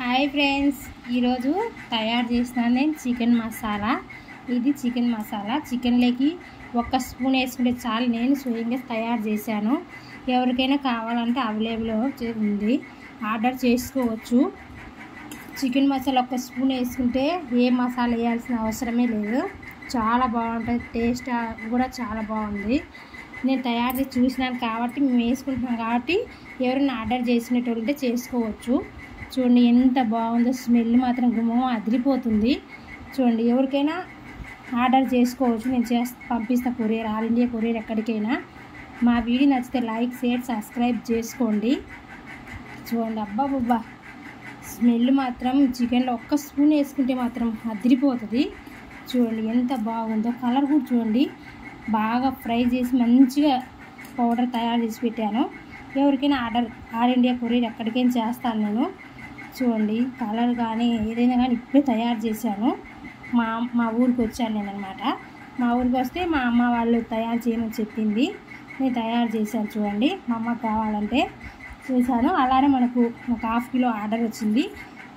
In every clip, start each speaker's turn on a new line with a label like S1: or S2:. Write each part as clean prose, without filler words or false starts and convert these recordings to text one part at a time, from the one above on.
S1: Hi friends, ఈరోజు తయారు చేస్తున్నాను నేను చికెన్ మసాలా. ఇది చికెన్ మసాలా. చికెన్లోకి 1 స్పూన్ వేసుకుంటే చాలు. నేను స్వయంగా తయారు చేశాను. ఎవరికైనా కావాలంటే అవైలబుల్ ఉంది, ఆర్డర్ చేసుకోవచ్చు. చికెన్ మసాలా 1 స్పూన్ వేసుకుంటే ఏ మసాలా వేయాల్సిన అవసరమే లేదు. చాలా బాగుంటుంది, టేస్ట్ కూడా చాలా బాగుంది. నేను తయారు చేసి చూసినాను కాబట్టి మేము వేసుకుంటున్నాం కాబట్టి ఎవరైనా ఆర్డర్ చేసినట్టు చేసుకోవచ్చు. చూడండి ఎంత బాగుందో, స్మెల్ మాత్రం గుమ్మం అదిరిపోతుంది. చూడండి, ఎవరికైనా ఆర్డర్ చేసుకోవచ్చు. నేను పంపిస్తా కొరియర్, ఆల్ ఇండియా కొరియర్ ఎక్కడికైనా. మా వీడియో నచ్చితే లైక్, షేర్, సబ్స్క్రైబ్ చేసుకోండి. చూడండి, అబ్బాబ్బా స్మెల్ మాత్రం చికెన్లో 1 స్పూన్ వేసుకుంటే మాత్రం అదిరిపోతుంది. చూడండి ఎంత బాగుందో. కలర్ కూడా చూడండి, బాగా ఫ్రై చేసి మంచిగా పౌడర్ తయారు చేసి పెట్టాను. ఎవరికైనా ఆర్డర్ ఆల్ ఇండియా కొరియర్ ఎక్కడికైనా చేస్తాను నేను. చూడండి, కలర్ కానీ ఏదైనా కానీ ఇప్పుడే తయారు చేశాను. మా ఊరికి వచ్చాను నేను అనమాట. మా ఊరికి వస్తే మా అమ్మ వాళ్ళు తయారు చేయమని చెప్పింది, నేను తయారు చేశాను. చూడండి, మా అమ్మకు కావాలంటే చేశాను. అలానే మనకు ఒక 1/2 కిలో ఆర్డర్ వచ్చింది,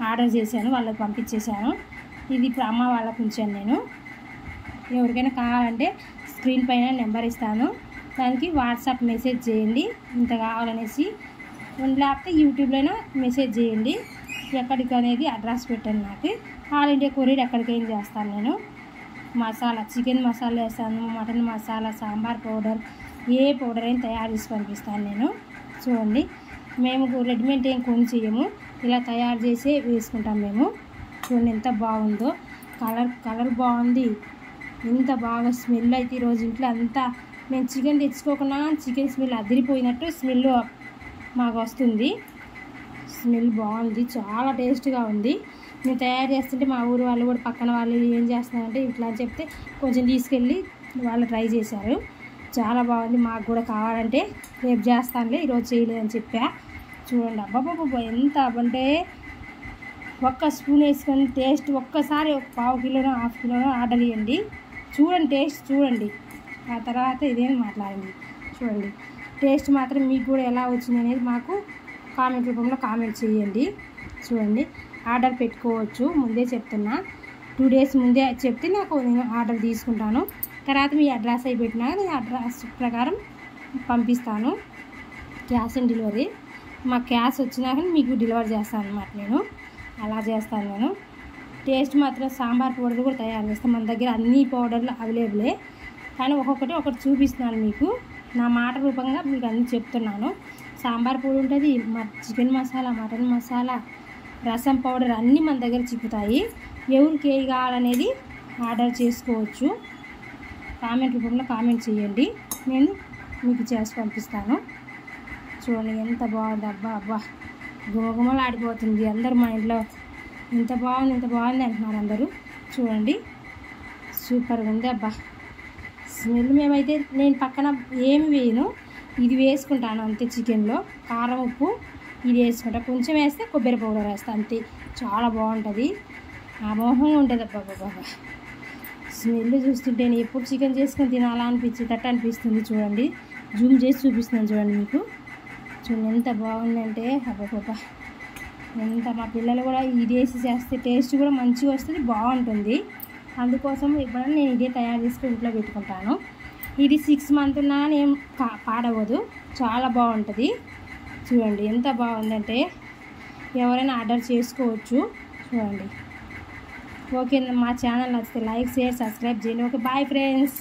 S1: ఆర్డర్ చేశాను, వాళ్ళకి పంపించేశాను. ఇది ఇప్పుడు అమ్మ వాళ్ళకు ఉంచాను నేను. ఎవరికైనా కావాలంటే స్క్రీన్ పైన నెంబర్ ఇస్తాను, దానికి వాట్సాప్ మెసేజ్ చేయండి ఇంత కావాలనేసి. లేకపోతే యూట్యూబ్లోనే మెసేజ్ చేయండి, ఎక్కడికి అనేది అడ్రస్ పెట్టండి. నాకు ఆల్ ఇండియా కొరియర్ ఎక్కడికైనా చేస్తాను నేను. మసాలా చికెన్ మసాలా వేస్తాను, మటన్ మసాలా, సాంబార్ పౌడర్, ఏ పౌడర్ అయినా తయారు చేసి పంపిస్తాను నేను. చూడండి, మేము రెడీమేడ్ ఏం కొని చేయము, ఇలా తయారు చేసి వేసుకుంటాం మేము. చూడండి ఎంత బాగుందో, కలర్ బాగుంది, ఎంత బాగా స్మెల్ అయితే ఈరోజు ఇంట్లో అంతా మేము చికెన్ తెచ్చుకోకుండా చికెన్ స్మెల్ అదిరిపోయినట్టు స్మెల్ మాకు వస్తుంది. స్మెల్ బాగుంది, చాలా టేస్ట్గా ఉంది. నేను తయారు చేస్తుంటే మా ఊరు వాళ్ళు కూడా, పక్కన వాళ్ళు ఏం చేస్తున్నారంటే ఇట్లా అని చెప్తే కొంచెం తీసుకెళ్ళి వాళ్ళు ట్రై చేశారు. చాలా బాగుంది, మాకు కూడా కావాలంటే రేపు చేస్తానులే, ఈరోజు చేయలేదని చెప్పా. చూడండి, అబ్బాబ్బా ఎంత అంటే 1 స్పూన్ వేసుకొని టేస్ట్ ఒక్కసారి 1/2 కిలోనో 1/2 కిలోనో ఆర్డర్ ఇవ్వండి. చూడండి, టేస్ట్ చూడండి, ఆ తర్వాత ఇదేమి మాట్లాడండి. చూడండి, టేస్ట్ మాత్రం మీకు కూడా ఎలా వచ్చింది అనేది మాకు కామెంట్ రూపంలో కామెంట్ చేయండి. చూడండి, ఆర్డర్ పెట్టుకోవచ్చు. ముందే చెప్తున్నా, 2 డేస్ ముందే చెప్తే నేను ఆర్డర్ తీసుకుంటాను. తర్వాత మీ అడ్రస్ అయి పెట్టినా నేను అడ్రస్ ప్రకారం పంపిస్తాను. క్యాష్ ఆన్ డెలివరీ, మా క్యాష్ వచ్చినాక మీకు డెలివరీ చేస్తాను అన్నమాట. నేను అలా చేస్తాను నేను. టేస్ట్ మాత్రం సాంబార్ పౌడర్ కూడా తయారు చేస్తాను. మన దగ్గర అన్ని పౌడర్లు అవైలబులే, కానీ ఒకటి చూపిస్తున్నాను మీకు. నా మాట రూపంగా మీకు అన్నీ చెప్తున్నాను. సాంబార్ పౌడర్ ఉంటుంది, చికెన్ మసాలా, మటన్ మసాలా, రసం పౌడర్ అన్నీ మన దగ్గర చిక్కుతాయి. ఎవరికి ఏది కావాలనేది ఆర్డర్ చేసుకోవచ్చు. కామెంట్ రూపంలో కామెంట్ చేయండి, నేను మీకు చేసి పంపిస్తాను. చూడండి ఎంత బాగుంది, అబ్బా గుమగుమలు ఆడిపోతుంది. అందరూ మా ఇంట్లో ఎంత బాగుంది అంటున్నారు అందరూ. చూడండి, సూపర్గా ఉంది. అబ్బా స్మెల్ మేమైతే నేను పక్కన ఏమి వేయను, ఇది వేసుకుంటాను అంతే. చికెన్లో కారం, ఉప్పు ఇది వేసుకుంటా, కొంచెం వేస్తే కొబ్బరి పౌడర్ వేస్తా అంతే. చాలా బాగుంటుంది, అమోఘంగా ఉంటుంది. అబ్బా స్మెల్ చూస్తుంటే నేను ఎప్పుడు చికెన్ చేసుకొని తినాలా అనిపించేటట్టు అనిపిస్తుంది. చూడండి, జూమ్ చేసి చూపిస్తున్నాను చూడండి మీకు. చూడండి ఎంత బాగుందంటే అబ్బా ఎంత. మా పిల్లలు కూడా ఇది వేసి చేస్తే టేస్ట్ కూడా మంచిగా వస్తుంది, బాగుంటుంది. అందుకోసం ఎప్పుడైనా నేను ఇదే తయారు చేసుకుని ఇంట్లో పెట్టుకుంటాను. ఇది 6 మంత్ ఉన్నా ఏం పాడవదు, చాలా బాగుంటుంది. చూడండి ఎంత బాగుందంటే ఎవరైనా ఆర్డర్ చేసుకోవచ్చు. చూడండి, ఓకే. మా ఛానల్ నచ్చితే లైక్, షేర్, సబ్స్క్రైబ్ చేయండి. Okay, bye friends.